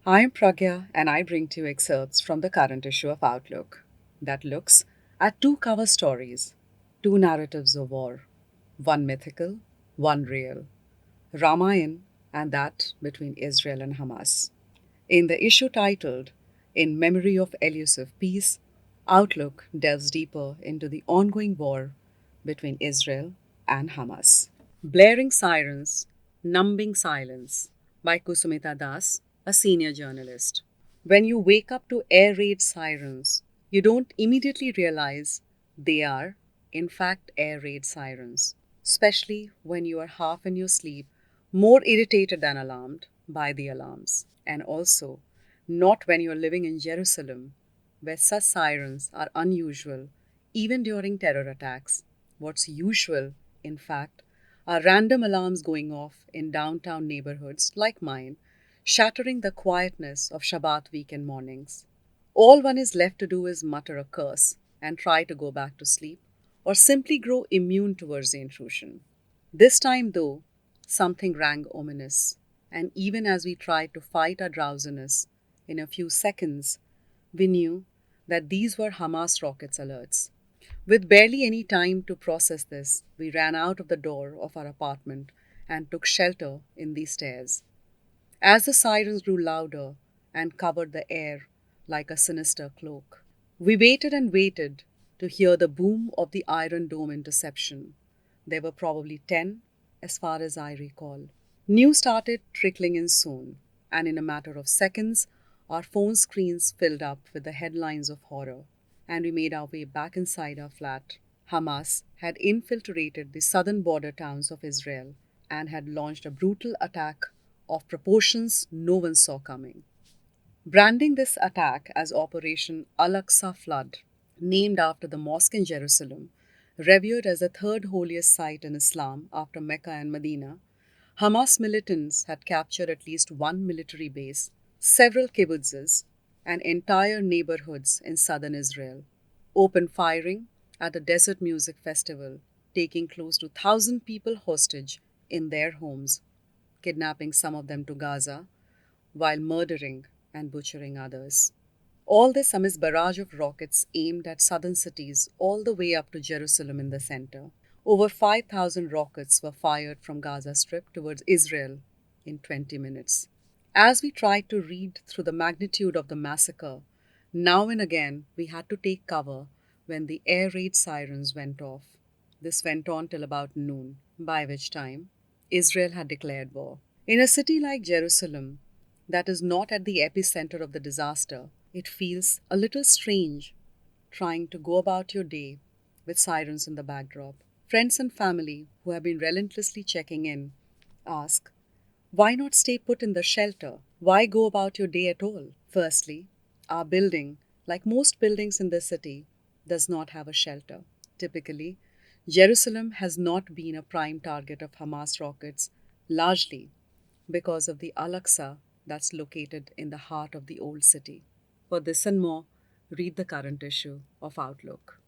I'm Pragya, and I bring to you excerpts from the current issue of Outlook that looks at two cover stories, two narratives of war, one mythical, one real, Ramayana and that between Israel and Hamas. In the issue titled In Memory of Elusive Peace, Outlook delves deeper into the ongoing war between Israel and Hamas. Blaring Sirens, Numbing Silence by Kusumita Das, a senior journalist. When you wake up to air raid sirens, you don't immediately realize they are, in fact, air raid sirens, especially when you are half in your sleep, more irritated than alarmed by the alarms, and also not when you're living in Jerusalem, where such sirens are unusual even during terror attacks. What's usual, in fact, are random alarms going off in downtown neighborhoods like mine, shattering the quietness of Shabbat weekend mornings. All one is left to do is mutter a curse and try to go back to sleep, or simply grow immune towards the intrusion. This time, though, something rang ominous, and even as we tried to fight our drowsiness, in a few seconds, we knew that these were Hamas rockets alerts. With barely any time to process this, we ran out of the door of our apartment and took shelter in the stairs. As the sirens grew louder and covered the air like a sinister cloak, we waited and waited to hear the boom of the Iron Dome interception. There were probably 10, as far as I recall. News started trickling in soon, and in a matter of seconds, our phone screens filled up with the headlines of horror, and we made our way back inside our flat. Hamas had infiltrated the southern border towns of Israel and had launched a brutal attack of proportions no one saw coming. Branding this attack as Operation Al Aqsa Flood, named after the mosque in Jerusalem, revered as the third holiest site in Islam after Mecca and Medina, Hamas militants had captured at least one military base, several kibbutzes, and entire neighborhoods in southern Israel, open firing at a desert music festival, taking close to 1,000 people hostage in their homes, kidnapping some of them to Gaza, while murdering and butchering others. All this amidst barrage of rockets aimed at southern cities all the way up to Jerusalem in the center. Over 5,000 rockets were fired from Gaza Strip towards Israel in 20 minutes. As we tried to read through the magnitude of the massacre, now and again we had to take cover when the air raid sirens went off. This went on till about noon, by which time Israel had declared war. In a city like Jerusalem, that is not at the epicenter of the disaster, it feels a little strange trying to go about your day with sirens in the backdrop. Friends and family who have been relentlessly checking in ask, why not stay put in the shelter? Why go about your day at all? Firstly, our building, like most buildings in the city, does not have a shelter. Typically, Jerusalem has not been a prime target of Hamas rockets, largely because of the Al Aqsa that's located in the heart of the old city. For this and more, read the current issue of Outlook.